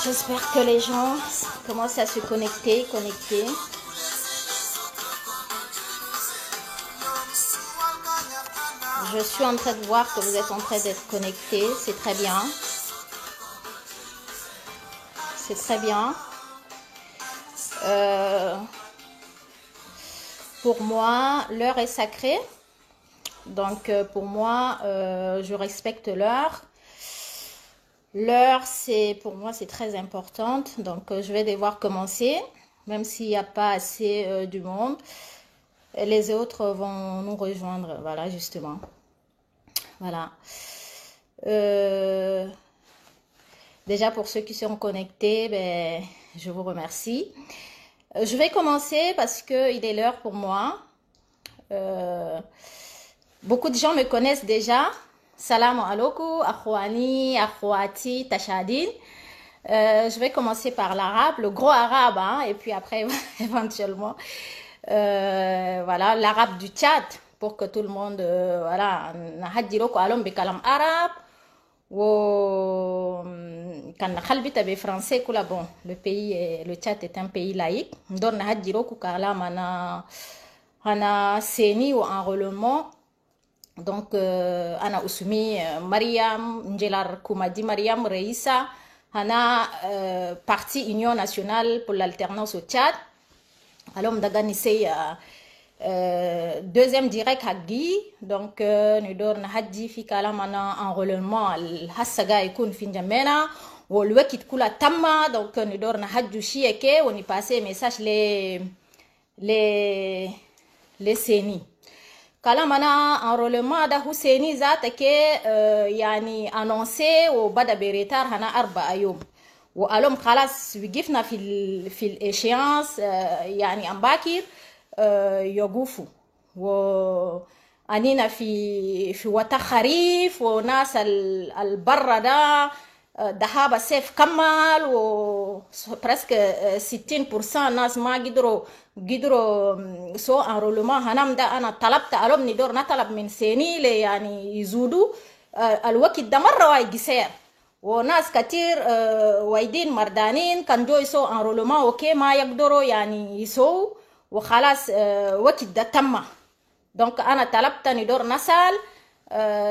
J'espère que les gens commencent à se connecter. Je suis en train de voir que vous êtes en train d'être connectés. C'est très bien. C'est très bien. Pour moi, l'heure est sacrée. Donc, pour moi, je respecte l'heure. L'heure, pour moi, c'est très importante. Donc, je vais devoir commencer, même s'il n'y a pas assez du monde. Les autres vont nous rejoindre. Voilà, justement. Voilà. Déjà, pour ceux qui sont connectés, ben, je vous remercie. Je vais commencer parce qu'il est l'heure pour moi. Beaucoup de gens me connaissent déjà. Salam alaikum, akhwani, akhwati, tachadin. Je vais commencer par l'arabe, le gros arabe, hein, et puis après, éventuellement, voilà, l'arabe du Tchad, pour que tout le monde, voilà, nahadjiro ko alom be kalam arabe, ou quand nakhalbi tabe français, kula bon, le Tchad est un pays laïque, donc nahadjiro ko kalam ana seni ou enrôlement. Donc, Ana Ousumi, Mariam, Njelar Koumadi, Mariam Reissa, Ana parti Union nationale pour l'alternance au Tchad. Alors, Mdaganisei, deuxième direct Hagi. Donc, nous donnons Hadji Fikala Mana enrôlement Hassaga et Koun Finjamena. Ou le Wekit Kula Tamma. Donc, nous donnons Hadju Chieke. On y passait message les CENI. Kala mana enrôlement da Husseini zata ke yani annoncé au bada beretar hana 4 يوم وقالهم خلاص وقفنا في الإشيانس يعني أمباكر يوقفوا وأنينا في وقت خريف وناس البرة ده دهابة سيف كمل و presque 60% ناس ما قدروا سو enrôlement هنام ده أنا طلبت ألوم ندور نطلب من سيني لي يعني يزودوا الوقت ده مرة وايد قصير وناس كتير وايدين مردانين كان جو يسو enrôlement اوكي ما يقدروا يعني يسو وخلاص وقت ده تم دونك أنا طلبت ندور نسال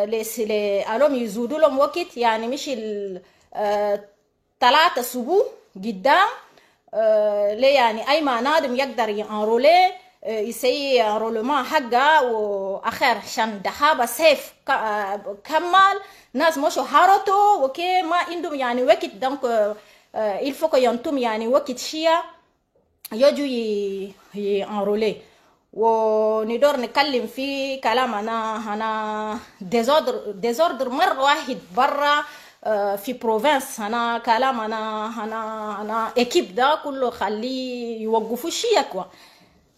لي ألوم يزودوا لهم وقت يعني مش 3 صبح قدام ليه يعني أي ما نادم يقدر ينرولي يسوي انرولمان حقه وآخر عشان دهابة سيف كمل ناس مشوا هارتو وكي ما عندهم يعني وقت دونك il faut que ينتم يعني وقت شيا يجوا ينرولي وندور نكلم في كلام أنا ديزوردر مرة واحد برا في بروفنس. أنا كلام أنا إكيب ده كله خليه يوقفوا شيء كوا.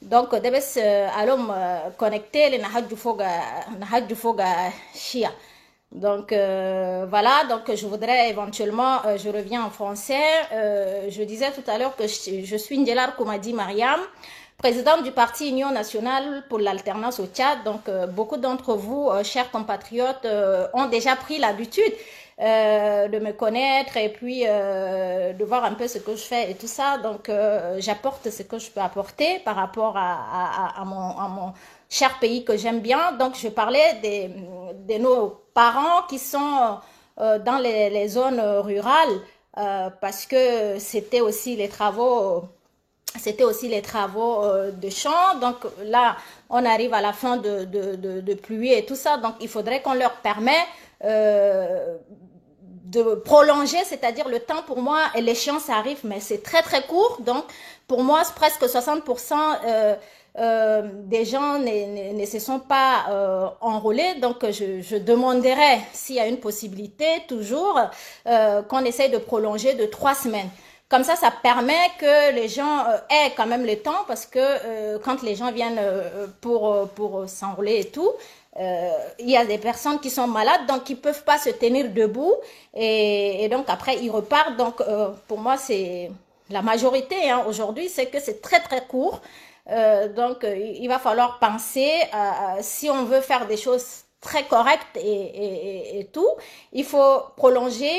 دونك ده بس ألوم كونكتي نحجوا فوق شيء. Donc voilà, donc je voudrais éventuellement, je reviens en français, je disais tout à l'heure que je suis Ndjelar Koumadi Mariam, présidente du parti Union nationale pour l'alternance au Tchad. Donc beaucoup d'entre vous, chers compatriotes, ont déjà pris l'habitude de me connaître et puis de voir un peu ce que je fais et tout ça. Donc j'apporte ce que je peux apporter par rapport à mon cher pays que j'aime bien. Donc je parlais de nos parents qui sont dans les zones rurales parce que c'était aussi les travaux de champ. Donc là on arrive à la fin de pluie et tout ça, donc il faudrait qu'on leur permette de prolonger, c'est-à-dire le temps. Pour moi, l'échéance arrive, mais c'est très très court. Donc pour moi, c'est presque 60% des gens ne se sont pas enrôlés. Donc je demanderais s'il y a une possibilité toujours qu'on essaye de prolonger de 3 semaines. Comme ça permet que les gens aient quand même le temps, parce que quand les gens viennent pour s'enrôler et tout, il y a des personnes qui sont malades, donc qui ne peuvent pas se tenir debout, et donc après ils repartent. Donc pour moi, c'est la majorité aujourd'hui, c'est que c'est très très court. Donc il va falloir penser si on veut faire des choses très correctes et tout, il faut prolonger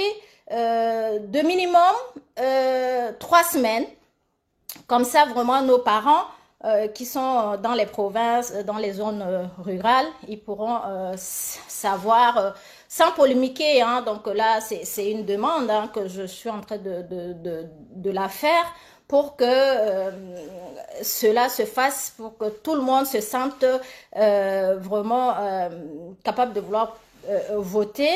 de minimum 3 semaines. Comme ça, vraiment, nos parents qui sont dans les provinces, dans les zones rurales, ils pourront savoir, sans polémiquer. Donc là, c'est une demande que je suis en train de la faire, pour que cela se fasse, pour que tout le monde se sente vraiment capable de vouloir voter.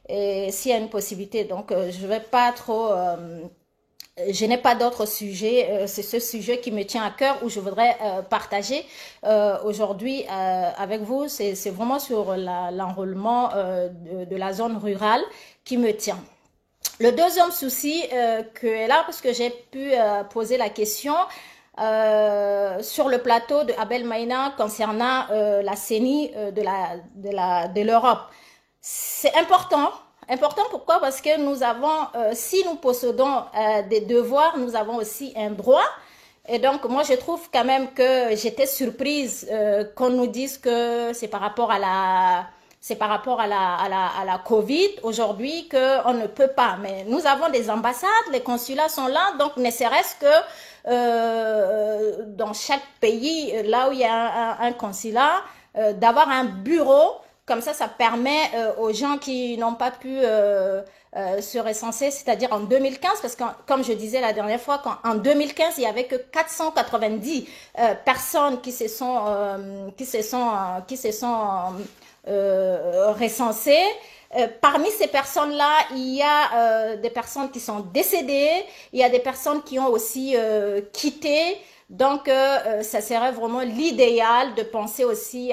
Et s'il y a une possibilité, donc je vais pas trop, je n'ai pas d'autres sujets, c'est ce sujet qui me tient à cœur, où je voudrais partager aujourd'hui avec vous. C'est vraiment sur l'enrôlement de la zone rurale qui me tient. Le deuxième souci que est là, parce que j'ai pu poser la question sur le plateau de Abel Maïna concernant la CENI de l'Europe. C'est important. Pourquoi? Parce que nous avons, si nous possédons des devoirs, nous avons aussi un droit. Et donc, moi, je trouve quand même que j'étais surprise qu'on nous dise que c'est par rapport à la Covid aujourd'hui qu'on ne peut pas. Mais nous avons des ambassades, les consulats sont là, donc ne serait-ce que dans chaque pays, là où il y a un consulat, d'avoir un bureau. Comme ça permet aux gens qui n'ont pas pu se recenser, c'est-à-dire en 2015, parce que comme je disais la dernière fois, en 2015, il n'y avait que 490 personnes qui se sont recensées. Parmi ces personnes-là, il y a des personnes qui sont décédées, il y a des personnes qui ont aussi quitté. Donc, ça serait vraiment l'idéal de penser aussi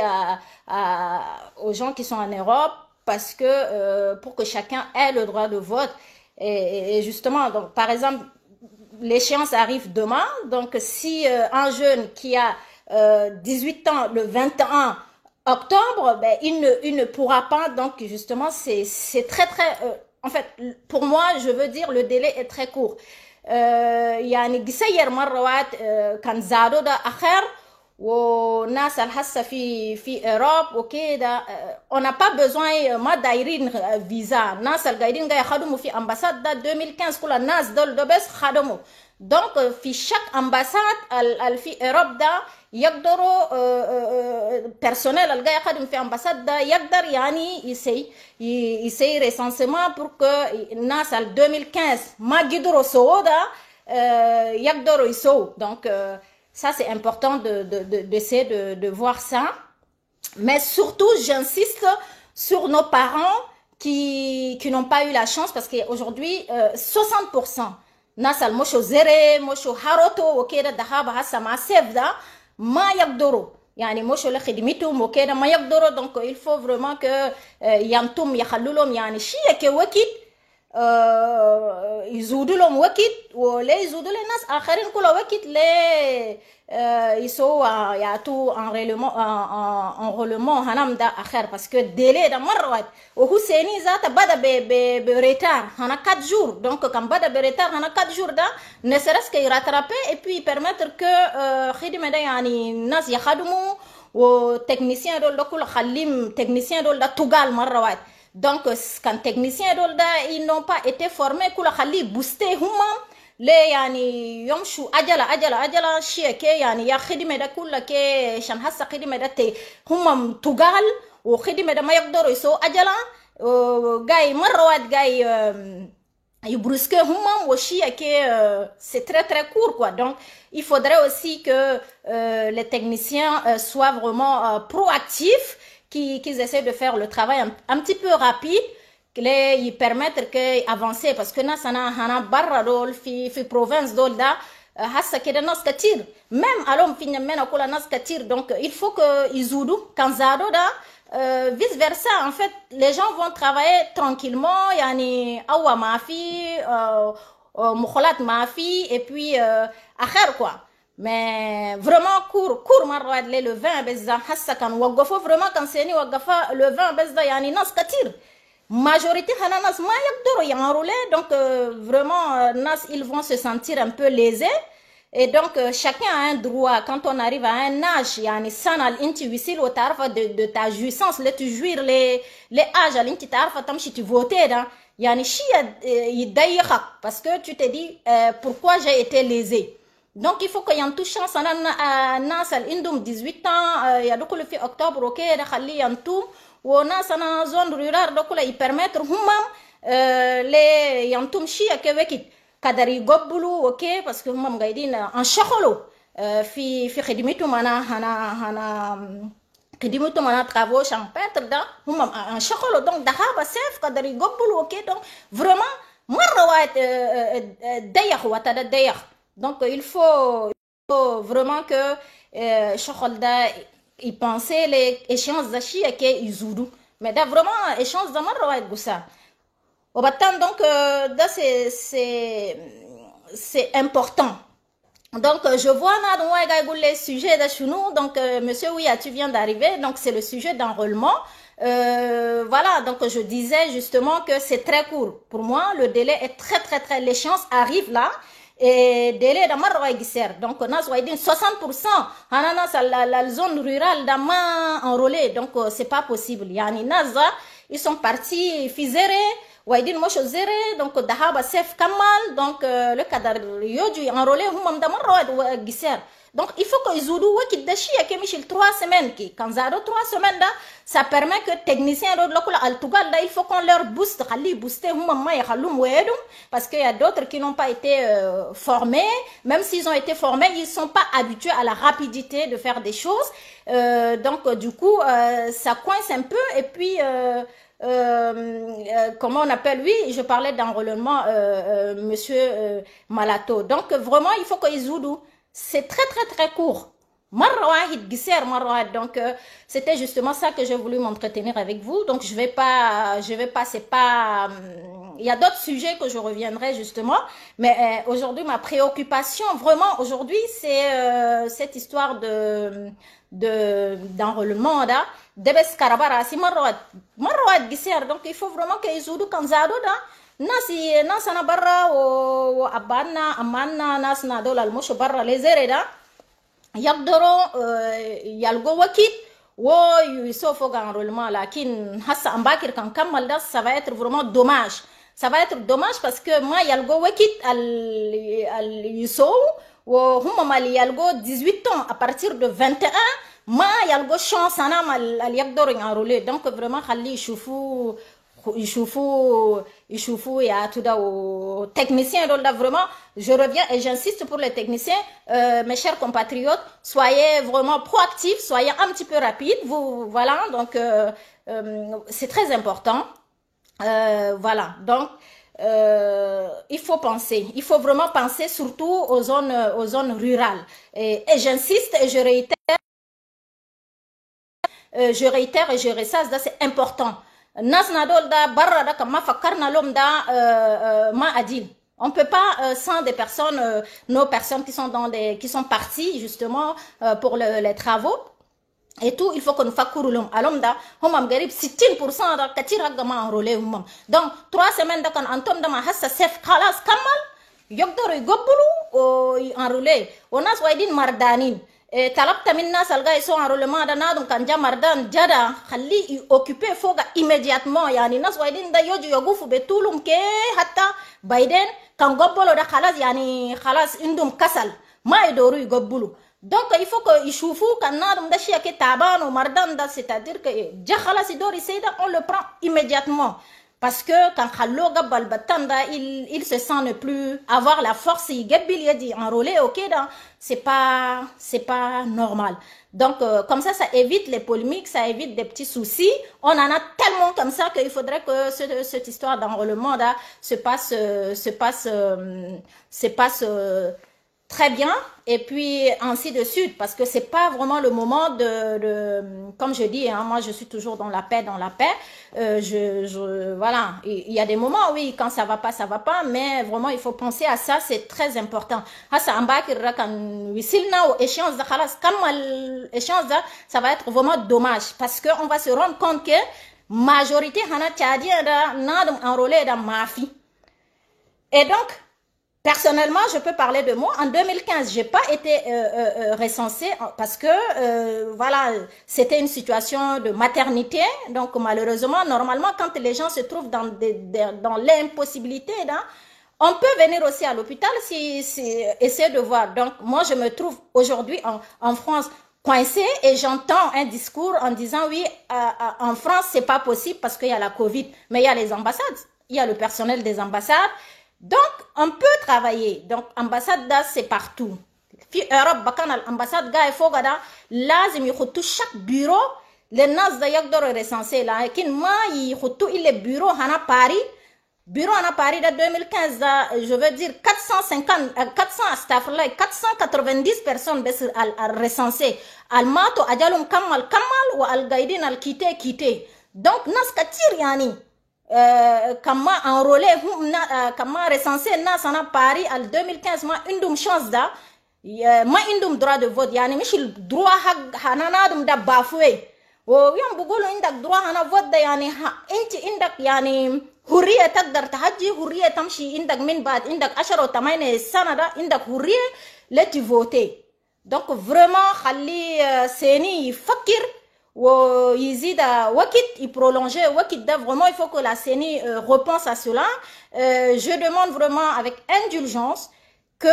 aux gens qui sont en Europe, parce que pour que chacun ait le droit de vote. Et justement, donc, par exemple, l'échéance arrive demain. Donc, si un jeune qui a 18 ans, le 21 octobre, ben, il ne pourra pas. Donc, justement, c'est très, très... en fait, pour moi, je veux dire, le délai est très court. يعني قصير مرات كان زادوا ده أخر والناس الحاسة في أوروب وكده on n'a pas besoin ما دايرين فيزا. الناس القاعدين قاعد يخدموا في أمباساد ده 2015 كل الناس دول بس خدموا. donc في شك أمباساد في أوروب ده يقدروا personnel اللي قاعد يخدم في أمباساد ده يقدر يعني يسي recensement pour que الناس 2015 ما قدروا يسووا ده يقدروا يسووا. donc ça c'est important d'essayer de voir ça. Mais surtout j'insiste sur nos parents qui n'ont pas eu la chance, parce qu'aujourd'hui 60% ناس المشو زري مشو هاروتو وكده دهابة هسا مع سيف ده ما يقدروا. يعني مش ولا خدمتهم وكده ما يقدروا. دونك il faut vraiment que ينتم يخلوا لهم يعني شيء كوقت يزودوا لهم وقت ولا يزودوا لناس آخرين كل وقت لا يسووا يعطوا enrôlement هنام ده آخر باسكو ديلي ده مرة واحد وهو سيني ذات بدأ بريتار هنا 4 jours. donc كان بدأ بريتار هنا 4 jours ده ne serait-ce que rattraper et puis permettre que خدمة ده يعني الناس يخدموا وتكنيسيان دول ده كل خليم تكنيسيان دول ده تقال مرة واحد. donc quand techniciens دول ده ils n'ont pas été formés كل خليه بوستي هما ليه يعني يمشوا أجل شيء كي يعني يا خدمة ده كله كي عشان هسه خدمة ده هم تقال وخدمة ده ما يقدروا يسووا أجلا جاي مرة واحد جاي يبرسكي هم وشيء كي c'est très court quoi. donc il faudrait aussi que les techniciens soient vraiment proactifs, qu'ils essaient de faire le travail un petit peu rapide ils permettent que avancer parce que nas hana barra dol fi province dol da hassa keda nas katir même alom fi nyamena kula nas katir. donc il faut que izudu kanzado da vice versa. en fait les gens vont travailler tranquillement yani awa mafi mukhalat mafi et puis akhir quoi. mais vraiment court marwa le 20 bezza hassa kan waqafa vraiment kan seni waqafa le 20 bezza yani nas katir majorité hana nas ma yaqduru yanroler. donc vraiment nas ils vont se sentir un peu lésés et donc chacun a un droit quand on arrive à un âge yani sana inti wisil wa tarfa de ta jouissance là tu jouir les âges inti tarfa tamshi tu voter da yani shia yidaykhak parce que tu te dis pourquoi j'ai été lésé. donc il faut qu'il y ait une chance nas al indum 18 ans yadkhulu fi octobre okay da khali yantum وناس أنا زون رورال ده كله يبرمتر هم لي ينتم شيء كوكيد قدر يقبلوا أوكي بس هم قاعدين انشغلوا في خدمتهم أنا خدمتهم أنا travaux champêtre ده هم انشغلوا. donc ده هذا سيف قدر يقبلوا أوكي. donc vraiment مرة واحد ضيق وتضيق. donc il faut vraiment que شغل ده ils pensaient les échanges d'achat que ils ont mais da vraiment échange de marre ouais ça au battant. donc là c'est important. donc je vois là les sujets de chez nous. donc monsieur oui tu viens d'arriver. donc c'est le sujet d'enrôlement. voilà donc je disais justement que c'est très court pour moi. le délai est très l'échéance arrive là et délai de marre guisser. donc nas waidin 60% hananas la zone rurale d'ama enrôlé. donc c'est pas possible yani naza ils sont partis fizere waidin mocho zere. donc dahaba sef kamal. donc le cadre yoju enrôlé hum da marre guisser. donc il faut que izudu wakit dashi ya kemishil 3 semaines ki quand zaro 3 semaines da ça permet que techniciens de lokula al tugal da il faut qu'on leur booste khali booster hum ma yakhallum wedum parce qu'il y a d'autres qui n'ont pas été formés. même s'ils ont été formés ils sont pas habitués à la rapidité de faire des choses. donc du coup ça coince un peu et puis comment on appelle lui je parlais d'enrôlement monsieur Malato. donc vraiment il faut que izudu c'est très court. Marwahid Gisser Marwahid. donc c'était justement ça que j'ai voulu m'entretenir avec vous. donc je vais pas c'est pas il y a d'autres sujets que je reviendrai justement mais aujourd'hui ma préoccupation vraiment aujourd'hui c'est cette histoire d'enrôlement là debes karabara si Marwahid Gisser. donc il faut vraiment que izudu kanzado da ناس أنا برا وأبانا أمانا ناس نادول المشو برا لزيري دا يقدروا يلقوا وقت ويسوفوا enrôlement. لكن هسا أمباكر كان كمل ده ça va être vraiment dommage. ça va être dommage parce que ما يلقوا وقت يسووا وهم ما يلقوا 18 ans à partir de 21 ما يلقوا chance أنا ما يقدروا enrôler. donc vraiment خلي يشوفوا يا تودا techniciens. donc là vraiment je reviens et j'insiste pour les techniciens mes chers compatriotes soyez vraiment proactifs, soyez un petit peu rapides vous voilà. donc c'est très important. voilà donc il faut vraiment penser surtout aux zones rurales et j'insiste et je réitère je réitère et je ressasse, c'est important. Nas nadol da barra da kama fakarna lom da ma adil. On peut pas sans des personnes, nos personnes qui sont qui sont parties justement pour les travaux. Et tout, il faut que nous fassions alom da, homam garib 60% da katir hagama enrôlé homam. Donc 3 semaines da kan antom da ma hassa sef khalas kamal, yogdoro ygobbulu o enrôlé. Onas waidin mardanin. طلبت من الناس الجاي سو enrôlement da nadum kan jamardan jada خليه occupé فوق immédiatement يعني الناس وايدين دا يجوا يقفوا بطولهم كي حتى بايدن كان قبلوا ده خلاص يعني خلاص عندهم كسل ما يدوروا يقبلوا donc il faut que يشوفوا كان نادم ده شيء كي تعبان ومردان ده c'est-à-dire que جا خلاص يدور يسيدا on le prend immédiatement parce que quand Khallo Gabbal Batanda il se sent ne plus avoir la force il Gabbil yadi enrôlé OK c'est pas normal donc comme ça évite les polémiques ça évite des petits soucis on en a tellement comme ça qu'il faudrait que cette histoire d'enrôlement là se passe très bien et puis ainsi de suite parce que c'est pas vraiment le moment de comme je dis hein, moi je suis toujours dans la paix voilà il y a des moments oui quand ça va pas mais vraiment il faut penser à ça c'est très important hasa ambakir rakan wisilna ou échéance da khalas kamal échéance da ça va être vraiment dommage parce que on va se rendre compte que majorité hana tchadien da nadum enrôlé da mafi et donc personnellement, je peux parler de moi. En 2015, j'ai pas été recensée parce que voilà, c'était une situation de maternité. Donc malheureusement, normalement, quand les gens se trouvent dans l'impossibilité, on peut venir aussi à l'hôpital si essayer de voir. Donc moi, je me trouve aujourd'hui en France coincée et j'entends un discours en disant oui, en France, c'est pas possible parce qu'il y a la Covid, mais il y a les ambassades, il y a le personnel des ambassades. Donc, on peut travailler. Donc, ambassade da c'est partout. Fi Europe bakan al ambassade ga ifo gada lazim yakhutu chaque bureau les nas da yagdoro recensé là kin ma yakhutu il bureau hana Paris da 2015 da je veux dire 400 astafurlah 490 personnes al recensé al mato ajalum kamal wa al gaidin al quitté donc nas katir yani comment enrôler comment recenser nas en Paris en 2015 ma indum chance da ma indum droit de vote yani michil droit hananadum da bafoué o yam bugolo indak droit hana vote da yani inti indak yani hurriya taqdar tahajji hurriya tamshi indak min bad indak 10 8 sana da indak hurriya leti voter donc vraiment khali seni fakir ويزيد وقت يprolonger وقت ده vraiment il faut que la CENI repense à cela je demande vraiment avec indulgence que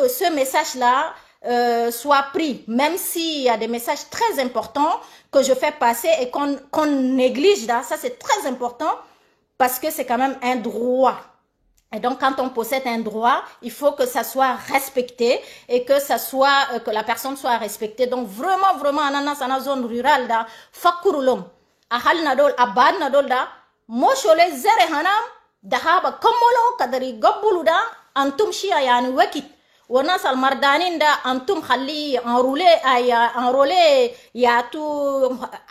ce message là soit pris même s'il y a des messages très importants que je fais passer et qu'on néglige là ça c'est très important parce que c'est quand même un droit. Et donc, quand on possède un droit, il faut que ça soit respecté et que ça soit que la personne soit respectée. Donc, vraiment, ananas ana zone rurale da fakurulom, ahal nadol abad nadol da, moshole zere hanam dahaba kamolo kadari gabbulu da antum shia yani wekit. Wanas al mardanin da antum khali enrôlé yatu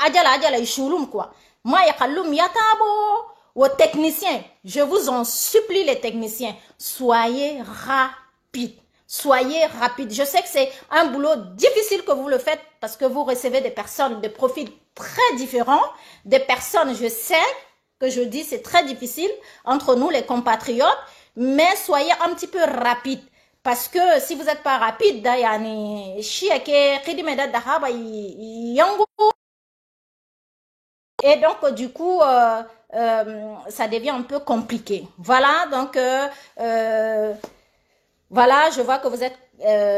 ajala ishulum quoi. Ma yakallum yatabo. Aux techniciens, je vous en supplie les techniciens, soyez rapides. Soyez rapides. Je sais que c'est un boulot difficile que vous le faites parce que vous recevez des personnes de profils très différents. Des personnes, je sais que je dis c'est très difficile entre nous les compatriotes, mais soyez un petit peu rapides. Parce que si vous n'êtes pas rapide, yani chiake khidimeda dahaba yango. Et donc du coup ça devient un peu compliqué. Voilà, donc voilà, je vois que vous êtes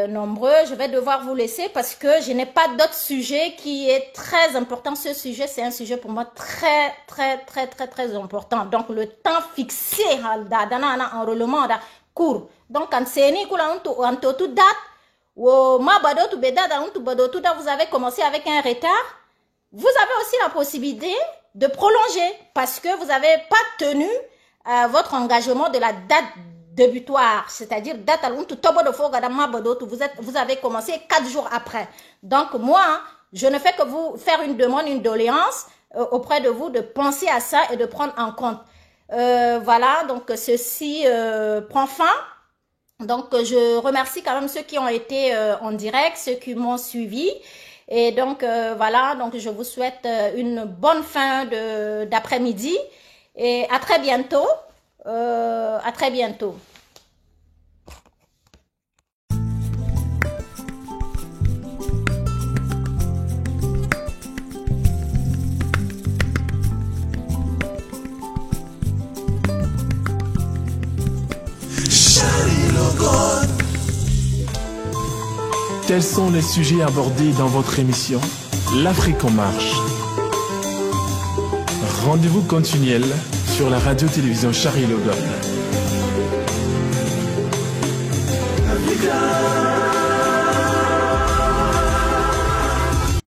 nombreux. Je vais devoir vous laisser parce que je n'ai pas d'autre sujet qui est très important. Ce sujet, c'est un sujet pour moi très important. Donc le temps fixé dans enrôlement court. Donc quand c'est tout date, vous avez commencé avec un retard. Vous avez aussi la possibilité de prolonger parce que vous n'avez pas tenu votre engagement de la date débutoire, c'est-à-dire date vous avez commencé 4 jours après. Donc moi, Je ne fais que vous faire une demande, une doléance auprès de vous de penser à ça et de prendre en compte. Voilà, donc ceci prend fin. Donc, je remercie quand même ceux qui ont été en direct, ceux qui m'ont suivi. Et donc, voilà, donc je vous souhaite une bonne fin d'après-midi. Et à très bientôt. À très bientôt. Tels sont les sujets abordés dans votre émission L'Afrique en marche. Rendez-vous continuel sur la radio-télévision Charlie Logone.